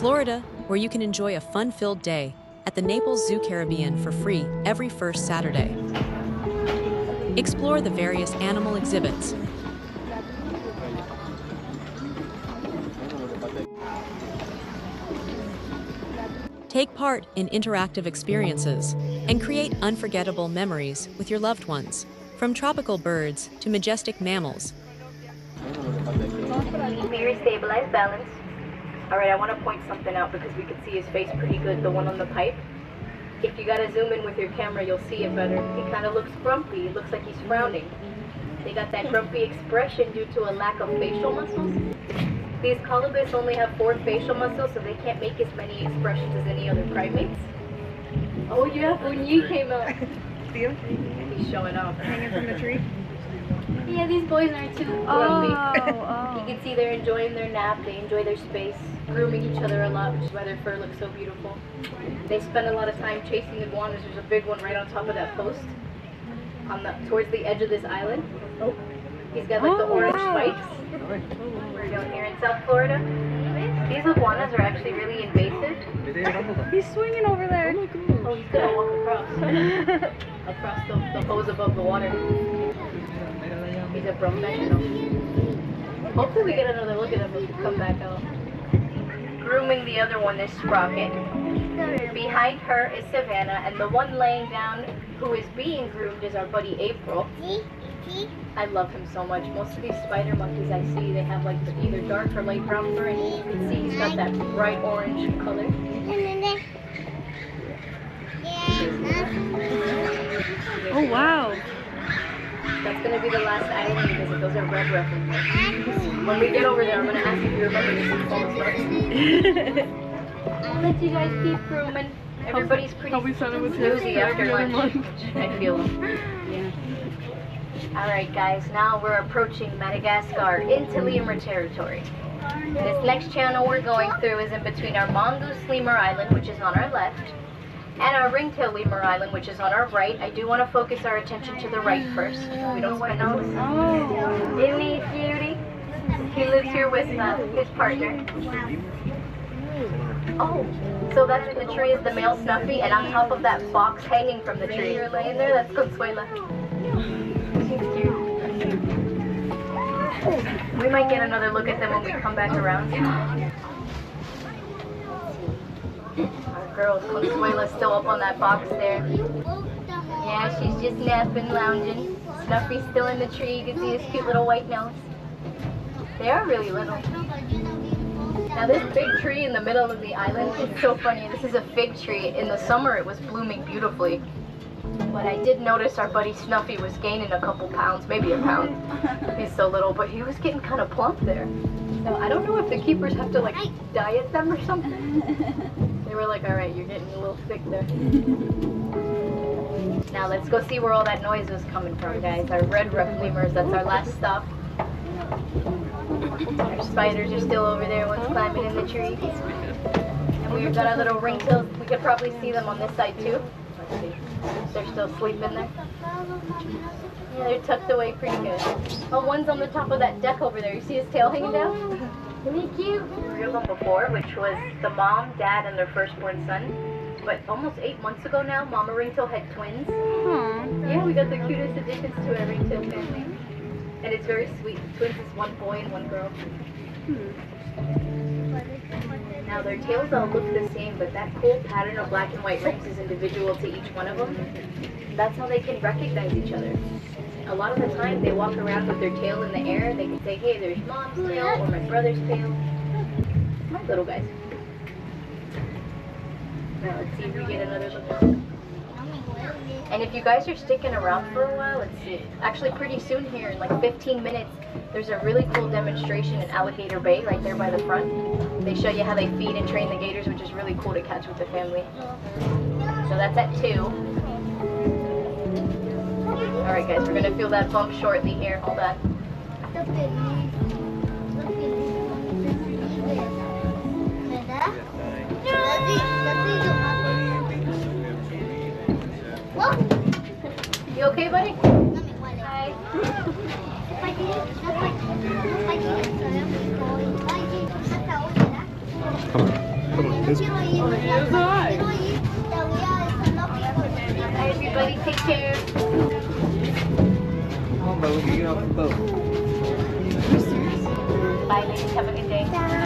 Florida, where you can enjoy a fun-filled day at the Naples Zoo Caribbean for free every first Saturday. Explore the various animal exhibits. Take part in interactive experiences and create unforgettable memories with your loved ones, from tropical birds to majestic mammals. Very stabilized balance. Alright, I want to point something out because we can see his face pretty good, the one on the pipe. If you gotta zoom in with your camera, you'll see it better. He kind of looks grumpy. It looks like he's frowning. They got that grumpy expression due to a lack of facial muscles. These colobus only have 4 facial muscles, so they can't make as many expressions as any other primates. Oh yeah, Bunyi came out. See him? He's showing off. Hanging from the tree? Yeah, these boys aren't too grumpy. You can see they're enjoying their nap. They enjoy their space, grooming each other a lot, which is why their fur looks so beautiful. They spend a lot of time chasing iguanas. There's a big one right on top of that post, towards the edge of this island. Oh, he's got like the orange spikes. We're down here in South Florida. These iguanas are actually really invasive. He's swinging over there. Oh, he's gonna walk across the hose above the water. He's a professional. Hopefully we get another look at him if we come back out. Grooming the other one is Sprocket. Behind her is Savannah, and the one laying down who is being groomed is our buddy April. I love him so much. Most of these spider monkeys I see, they have like either dark or light brown fur, and you can see he's got that bright orange color. Oh wow. That's going to be the last island we visit. Those are red replicas. When we get over there, I'm going to ask if you remember this in false. I'll let you guys keep grooming. Everybody's pretty snoozy after lunch. I feel them. Yeah. Alright guys, now we're approaching Madagascar into lemur territory. This next channel we're going through is in between our mongoose lemur island, which is on our left, and our ringtail lemur island, which is on our right. I do want to focus our attention to the right first. We don't spend all this time. Isn't he cutie? He lives here with his partner. Oh, so that's in the tree is the male Snuffy, and on top of that box hanging from the tree, you're laying there, that's Consuela. She's cute. We might get another look at them when we come back around. Our girl Consuela's still up on that box there. Yeah, she's just napping, lounging. Snuffy's still in the tree. You can see his cute little white nose. They are really little. Now this big tree in the middle of the island is so funny. This is a fig tree. In the summer it was blooming beautifully. But I did notice our buddy Snuffy was gaining a couple pounds, maybe a pound. He's so little, but he was getting kind of plump there. So I don't know if the keepers have to like diet them or something. They were like, alright, you're getting a little thick there. Now let's go see where all that noise was coming from, guys. Our red rep lemurs, that's our last stop. Our spiders are still over there, one's climbing in the tree. And we've got our little ringtails. We could probably see them on this side too. They're still sleeping there. Yeah, they're tucked away pretty good. Oh, one's on the top of that deck over there. You see his tail hanging down? Isn't he cute? We were them before, which was the mom, dad, and their firstborn son. But almost 8 months ago now, Mama Ringtail had twins. Aww. Yeah, we got the cutest additions to our ringtail family. And it's very sweet. Twins is one boy and one girl. Now their tails all look the same, but that cool pattern of black and white rings is individual to each one of them. That's how they can recognize each other. A lot of the time they walk around with their tail in the air. They can say, hey, there's mom's tail or my brother's tail. My little guys. Now let's see if we get another look. And if you guys are sticking around for a while, let's see. Actually pretty soon here, in like 15 minutes, there's a really cool demonstration in Alligator Bay right there by the front. They show you how they feed and train the gators, which is really cool to catch with the family. So that's at 2. Alright guys, we're going to feel that bump shortly here. Hold on. You okay, buddy? Hi. This Bye, everybody. Take care. Come on, Bella, get off the boat. Bye, ladies. Have a good day.